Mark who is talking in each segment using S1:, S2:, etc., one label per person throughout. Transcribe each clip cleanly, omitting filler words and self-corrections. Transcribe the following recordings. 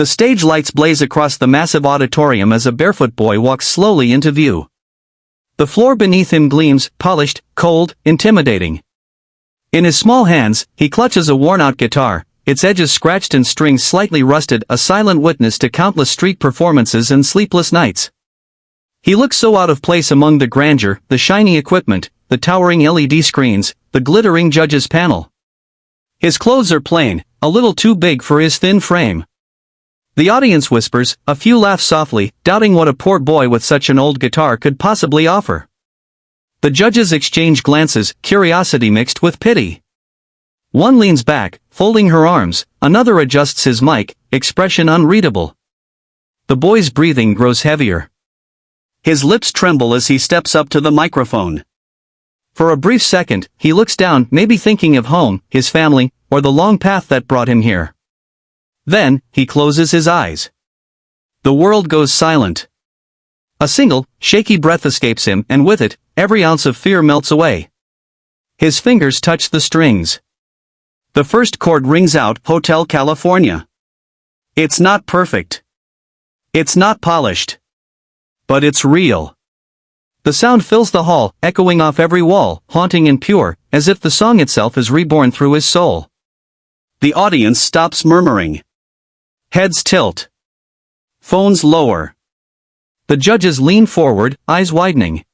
S1: The stage lights blaze across the massive auditorium as a barefoot boy walks slowly into view. The floor beneath him gleams, polished, cold, intimidating. In his small hands, he clutches a worn-out guitar, its edges scratched and strings slightly rusted, a silent witness to countless street performances and sleepless nights. He looks so out of place among the grandeur, the shiny equipment, the towering LED screens, the glittering judges' panel. His clothes are plain, a little too big for his thin frame. The audience whispers, a few laugh softly, doubting what a poor boy with such an old guitar could possibly offer. The judges exchange glances, curiosity mixed with pity. One leans back, folding her arms, another adjusts his mic, expression unreadable. The boy's breathing grows heavier. His lips tremble as he steps up to the microphone. For a brief second, he looks down, maybe thinking of home, his family, or the long path that brought him here. Then, he closes his eyes. The world goes silent. A single, shaky breath escapes him, and with it, every ounce of fear melts away. His fingers touch the strings. The first chord rings out, Hotel California. It's not perfect. It's not polished. But it's real. The sound fills the hall, echoing off every wall, haunting and pure, as if the song itself is reborn through his soul. The audience stops murmuring. Heads tilt. Phones lower. The judges lean forward, eyes widening.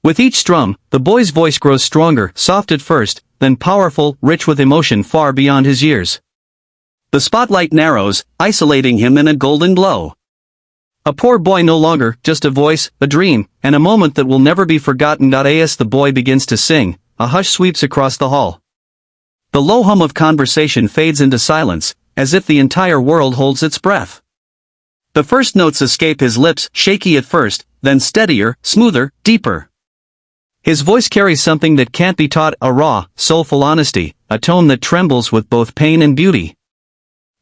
S1: With each strum, the boy's voice grows stronger, soft at first, then powerful, rich with emotion far beyond his years. The spotlight narrows, isolating him in a golden glow. A poor boy no longer, just a voice, a dream, and a moment that will never be forgotten. As the boy begins to sing, a hush sweeps across the hall. The low hum of conversation fades into silence, as if the entire world holds its breath. The first notes escape his lips, shaky at first, then steadier, smoother, deeper. His voice carries something that can't be taught, a raw, soulful honesty, a tone that trembles with both pain and beauty.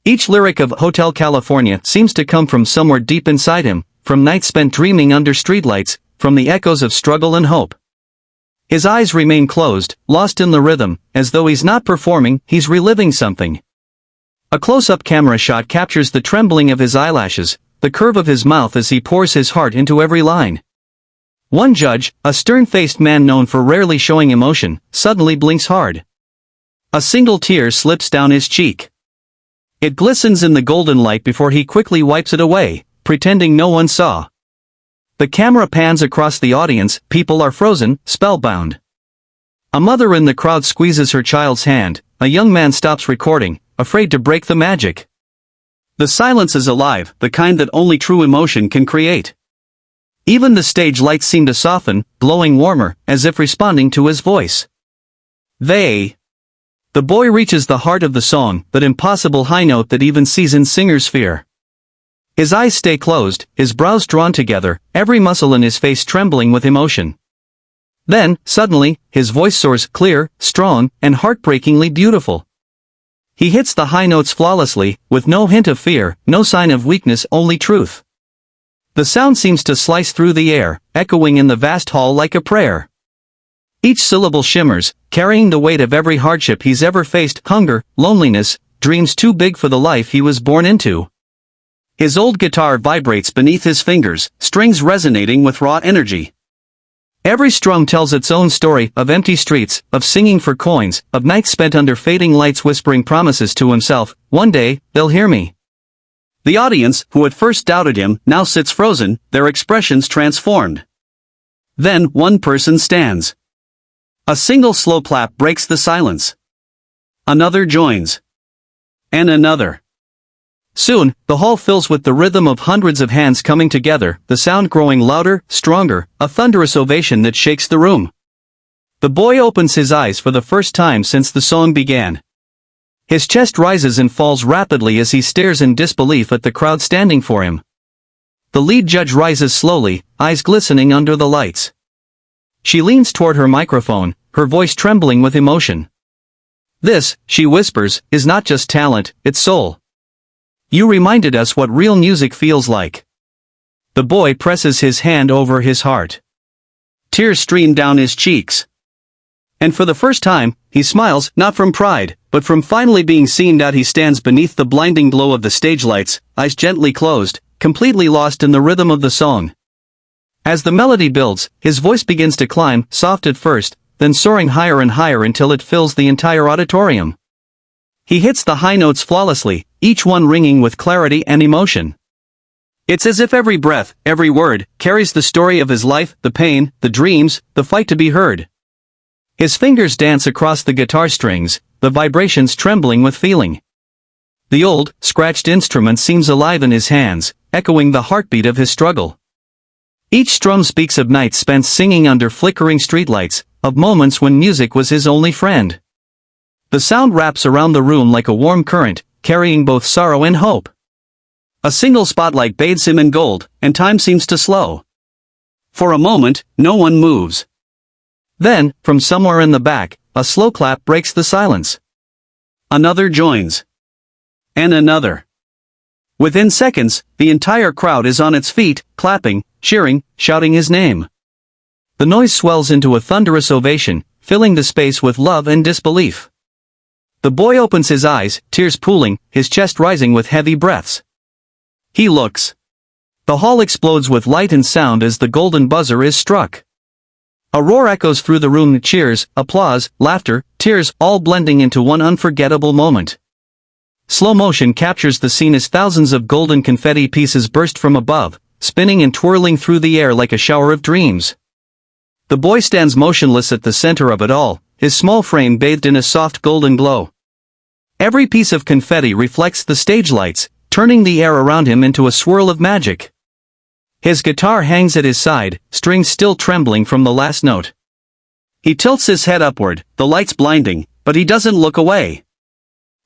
S1: Each lyric of Hotel California seems to come from somewhere deep inside him, from nights spent dreaming under streetlights, from the echoes of struggle and hope. His eyes remain closed, lost in the rhythm, as though he's not performing, he's reliving something. A close-up camera shot captures the trembling of his eyelashes, the curve of his mouth as he pours his heart into every line. One judge, a stern-faced man known for rarely showing emotion, suddenly blinks hard. A single tear slips down his cheek. It glistens in the golden light before he quickly wipes it away, pretending no one saw. The camera pans across the audience, people are frozen, spellbound. A mother in the crowd squeezes her child's hand, a young man stops recording, afraid to break the magic. The silence is alive, the kind that only true emotion can create. Even the stage lights seem to soften, glowing warmer, as if responding to his voice. The boy reaches the heart of the song, that impossible high note that even seasoned singers fear. His eyes stay closed, his brows drawn together, every muscle in his face trembling with emotion. Then, suddenly, his voice soars, clear, strong, and heartbreakingly beautiful. He hits the high notes flawlessly, with no hint of fear, no sign of weakness, only truth. The sound seems to slice through the air, echoing in the vast hall like a prayer. Each syllable shimmers, carrying the weight of every hardship he's ever faced, hunger, loneliness, dreams too big for the life he was born into. His old guitar vibrates beneath his fingers, strings resonating with raw energy. Every strum tells its own story, of empty streets, of singing for coins, of nights spent under fading lights whispering promises to himself, one day, they'll hear me. The audience, who at first doubted him, now sits frozen, their expressions transformed. Then, one person stands. A single slow clap breaks the silence. Another joins. And another. Soon, the hall fills with the rhythm of hundreds of hands coming together, the sound growing louder, stronger, a thunderous ovation that shakes the room. The boy opens his eyes for the first time since the song began. His chest rises and falls rapidly as he stares in disbelief at the crowd standing for him. The lead judge rises slowly, eyes glistening under the lights. She leans toward her microphone, her voice trembling with emotion. This, she whispers, is not just talent, it's soul. You reminded us what real music feels like. The boy presses his hand over his heart. Tears stream down his cheeks. And for the first time, he smiles, not from pride, but from finally being seen out he stands beneath the blinding glow of the stage lights, eyes gently closed, completely lost in the rhythm of the song. As the melody builds, his voice begins to climb, soft at first, then soaring higher and higher until it fills the entire auditorium. He hits the high notes flawlessly, each one ringing with clarity and emotion. It's as if every breath, every word, carries the story of his life, the pain, the dreams, the fight to be heard. His fingers dance across the guitar strings, the vibrations trembling with feeling. The old, scratched instrument seems alive in his hands, echoing the heartbeat of his struggle. Each strum speaks of nights spent singing under flickering streetlights, of moments when music was his only friend. The sound wraps around the room like a warm current, carrying both sorrow and hope. A single spotlight bathes him in gold, and time seems to slow. For a moment, no one moves. Then, from somewhere in the back, a slow clap breaks the silence. Another joins. And another. Within seconds, the entire crowd is on its feet, clapping, cheering, shouting his name. The noise swells into a thunderous ovation, filling the space with love and disbelief. The boy opens his eyes, tears pooling, his chest rising with heavy breaths. He looks. The hall explodes with light and sound as the golden buzzer is struck. A roar echoes through the room, cheers, applause, laughter, tears, all blending into one unforgettable moment. Slow motion captures the scene as thousands of golden confetti pieces burst from above, spinning and twirling through the air like a shower of dreams. The boy stands motionless at the center of it all, his small frame bathed in a soft golden glow. Every piece of confetti reflects the stage lights, turning the air around him into a swirl of magic. His guitar hangs at his side, strings still trembling from the last note. He tilts his head upward, the lights blinding, but he doesn't look away.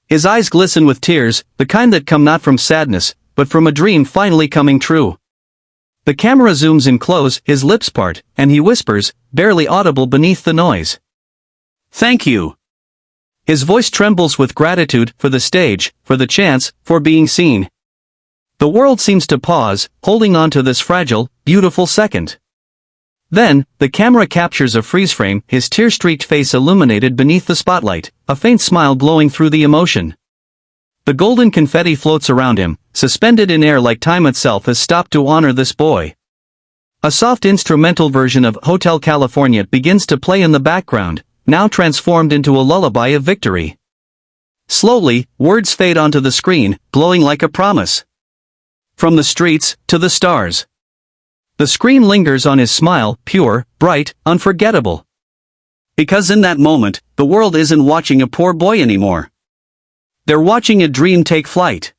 S1: His eyes glisten with tears, the kind that come not from sadness, but from a dream finally coming true. The camera zooms in close, his lips part, and he whispers, barely audible beneath the noise. "Thank you." His voice trembles with gratitude, for the stage, for the chance, for being seen. The world seems to pause, holding on to this fragile, beautiful second. Then, the camera captures a freeze frame, his tear-streaked face illuminated beneath the spotlight, a faint smile glowing through the emotion. The golden confetti floats around him, suspended in air like time itself has stopped to honor this boy. A soft instrumental version of Hotel California begins to play in the background, now transformed into a lullaby of victory. Slowly, words fade onto the screen, glowing like a promise. From the streets, to the stars. The screen lingers on his smile, pure, bright, unforgettable. Because in that moment, the world isn't watching a poor boy anymore. They're watching a dream take flight.